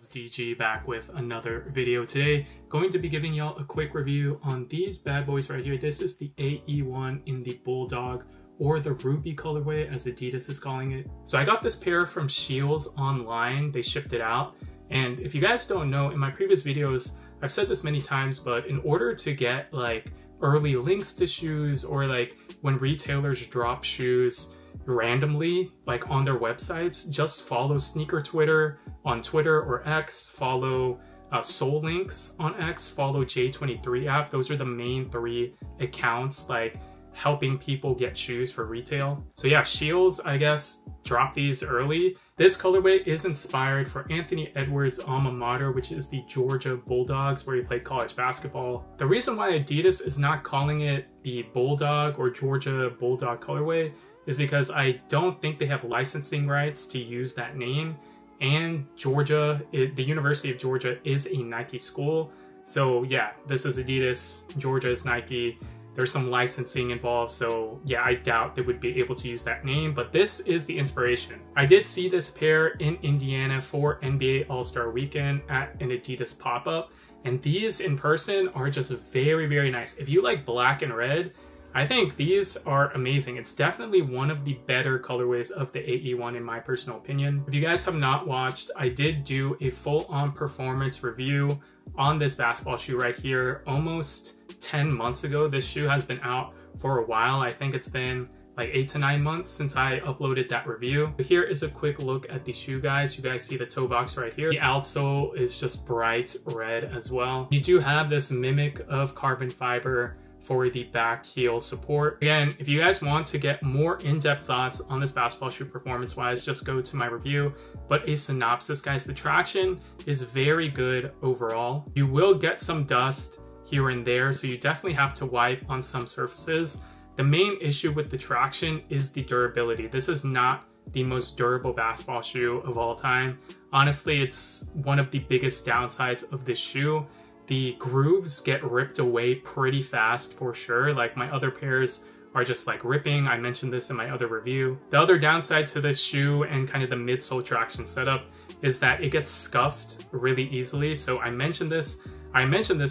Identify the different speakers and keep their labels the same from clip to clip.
Speaker 1: It's DG back with another video today. Going to be giving y'all a quick review on these bad boys right here. This is the AE1 in the Bulldog, or the Ruby colorway as Adidas is calling it. So I got this pair from Scheels online. They shipped it out. And if you guys don't know, in my previous videos, I've said this many times, but in order to get like early links to shoes, or like when retailers drop shoes randomly like on their websites, just follow Sneaker Twitter on Twitter or X, follow Soul Links on X, follow J23 app. Those are the main three accounts like helping people get shoes for retail. So yeah, Scheels, I guess, dropped these early. This colorway is inspired for Anthony Edwards' alma mater, which is the Georgia Bulldogs, where he played college basketball. The reason why Adidas is not calling it the Bulldog or Georgia Bulldog colorway is because I don't think they have licensing rights to use that name. And Georgia, the University of Georgia is a Nike school. So yeah, this is Adidas, Georgia is Nike. There's some licensing involved, so yeah, I doubt they would be able to use that name, but this is the inspiration. I did see this pair in Indiana for NBA All-Star Weekend at an Adidas pop-up, and these in person are just very, very nice. If you like black and red, I think these are amazing. It's definitely one of the better colorways of the AE1 in my personal opinion. If you guys have not watched, I did do a full-on performance review on this basketball shoe right here almost 10 months ago. This shoe has been out for a while. I think it's been like 8 to 9 months since I uploaded that review. But here is a quick look at the shoe, guys. You guys see the toe box right here. The outsole is just bright red as well. You do have this mimic of carbon fiber for the back heel support. Again, if you guys want to get more in-depth thoughts on this basketball shoe performance-wise, just go to my review. But a synopsis, guys, the traction is very good overall. You will get some dust here and there, so you definitely have to wipe on some surfaces. The main issue with the traction is the durability. This is not the most durable basketball shoe of all time. Honestly, it's one of the biggest downsides of this shoe. The grooves get ripped away pretty fast for sure. Like my other pairs are just like ripping. I mentioned this in my other review. The other downside to this shoe and kind of the midsole traction setup is that it gets scuffed really easily. So I mentioned this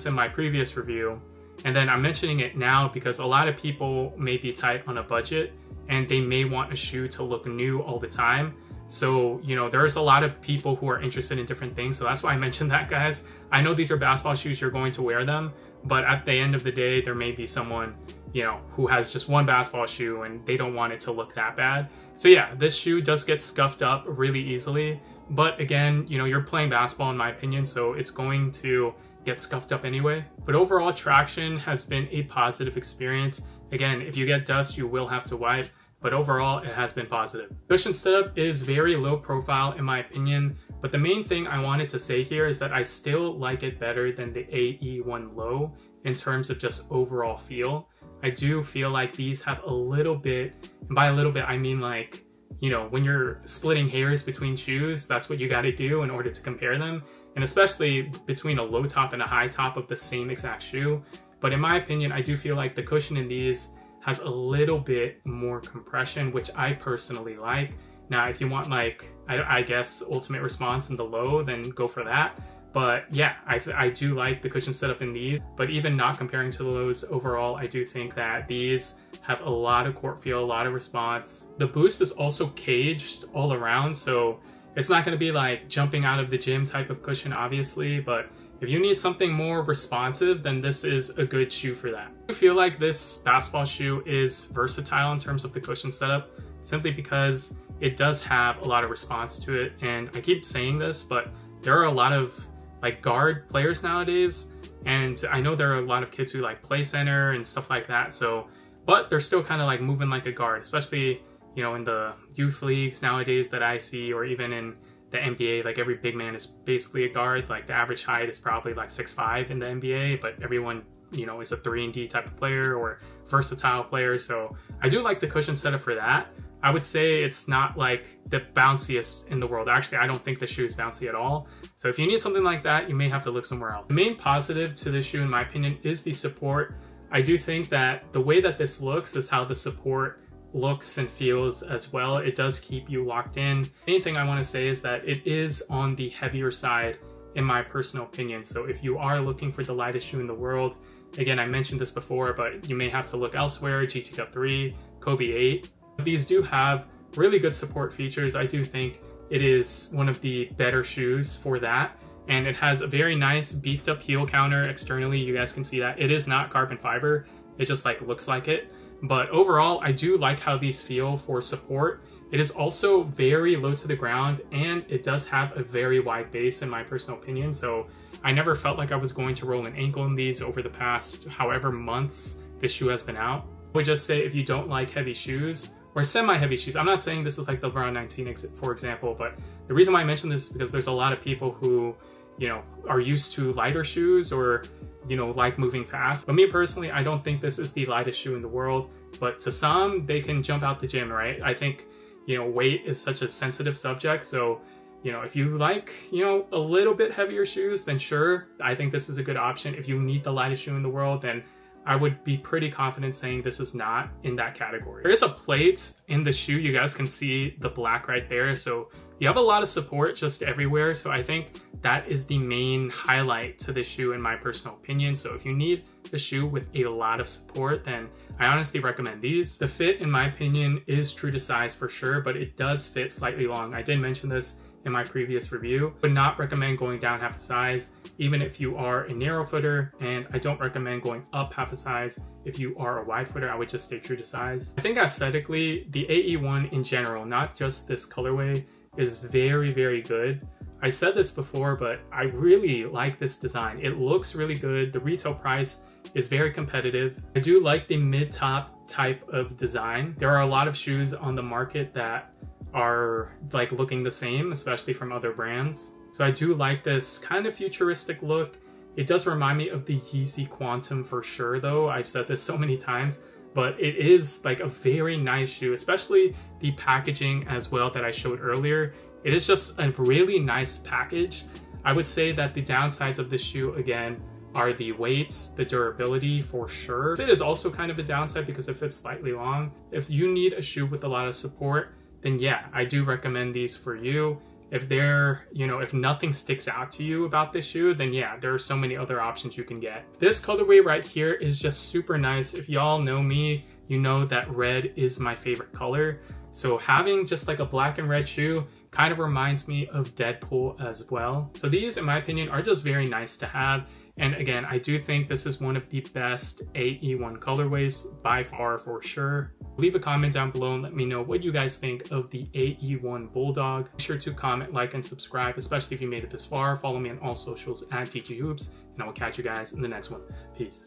Speaker 1: in my previous review, and then I'm mentioning it now because a lot of people may be tight on a budget and they may want a shoe to look new all the time. So, you know, there's a lot of people who are interested in different things. So that's why I mentioned that, guys. I know these are basketball shoes, you're going to wear them, but at the end of the day, there may be someone, you know, who has just one basketball shoe and they don't want it to look that bad. So yeah, this shoe does get scuffed up really easily. But again, you know, you're playing basketball in my opinion, so it's going to get scuffed up anyway. But overall, traction has been a positive experience. Again, if you get dust, you will have to wipe, but overall it has been positive. Cushion setup is very low profile in my opinion, but the main thing I wanted to say here is that I still like it better than the AE1 Low in terms of just overall feel. I do feel like these have a little bit, and by a little bit I mean like, you know, when you're splitting hairs between shoes, that's what you got to do in order to compare them. And especially between a low top and a high top of the same exact shoe. But in my opinion, I do feel like the cushion in these has a little bit more compression, which I personally like. Now, if you want like, I guess, ultimate response in the low, then go for that. But yeah, I do like the cushion setup in these, but even not comparing to the lows overall, I do think that these have a lot of court feel, a lot of response. The boost is also caged all around, so it's not going to be like jumping out of the gym type of cushion, obviously, but if you need something more responsive, then this is a good shoe for that. I feel like this basketball shoe is versatile in terms of the cushion setup, simply because it does have a lot of response to it. And I keep saying this, but there are a lot of like guard players nowadays, and I know there are a lot of kids who like play center and stuff like that, so, but they're still kind of like moving like a guard, especially, you know, in the youth leagues nowadays that I see, or even in the NBA, like every big man is basically a guard. Like the average height is probably like 6'5" in the NBA, but everyone, you know, is a 3-and-D type of player or versatile player. So I do like the cushion setup for that. I would say it's not like the bounciest in the world. Actually, I don't think the shoe is bouncy at all. So if you need something like that, you may have to look somewhere else. The main positive to this shoe, in my opinion, is the support. I do think that the way that this looks is how the support looks and feels as well. It does keep you locked in. Main thing I want to say is that it is on the heavier side in my personal opinion. So if you are looking for the lightest shoe in the world, again, I mentioned this before, but you may have to look elsewhere. GT Cup 3, Kobe 8. These do have really good support features. I do think it is one of the better shoes for that. And it has a very nice beefed up heel counter externally. You guys can see that. It is not carbon fiber. It just like looks like it. But overall, I do like how these feel for support. It is also very low to the ground, and it does have a very wide base in my personal opinion. So I never felt like I was going to roll an ankle in these over the past however months this shoe has been out. I would just say if you don't like heavy shoes or semi-heavy shoes, I'm not saying this is like the LeBron 19, for example, but the reason why I mention this is because there's a lot of people who, you know, are used to lighter shoes or, you know, like moving fast. But me personally, I don't think this is the lightest shoe in the world, but to some, they can jump out the gym, right? I think, you know, weight is such a sensitive subject. So, you know, if you like, you know, a little bit heavier shoes, then sure, I think this is a good option. If you need the lightest shoe in the world, then I would be pretty confident saying this is not in that category. There is a plate in the shoe. You guys can see the black right there. So you have a lot of support just everywhere. So I think that is the main highlight to the shoe in my personal opinion. So if you need a shoe with a lot of support, then I honestly recommend these. The fit, in my opinion, is true to size for sure, but it does fit slightly long. I did mention this in my previous review. Would not recommend going down half a size, even if you are a narrow footer, and I don't recommend going up half a size if you are a wide footer. I would just stay true to size. I think aesthetically, the AE1 in general, not just this colorway, is very, very good. I said this before, but I really like this design. It looks really good. The retail price is very competitive. I do like the mid-top type of design. There are a lot of shoes on the market that are like looking the same, especially from other brands. So I do like this kind of futuristic look. It does remind me of the Yeezy Quantum for sure though. I've said this so many times, but it is like a very nice shoe, especially the packaging as well that I showed earlier. It is just a really nice package. I would say that the downsides of this shoe, again, are the weights, the durability for sure. Fit is also kind of a downside because it fits slightly long. If you need a shoe with a lot of support, then yeah, I do recommend these for you. If they're, you know, if nothing sticks out to you about this shoe, then yeah, there are so many other options you can get. This colorway right here is just super nice. If y'all know me, you know that red is my favorite color. So having just like a black and red shoe kind of reminds me of Deadpool as well. So these, in my opinion, are just very nice to have. And again, I do think this is one of the best AE1 colorways by far for sure. Leave a comment down below and let me know what you guys think of the AE1 Bulldog. Be sure to comment, like, and subscribe, especially if you made it this far. Follow me on all socials at TG Hoops, and I will catch you guys in the next one. Peace.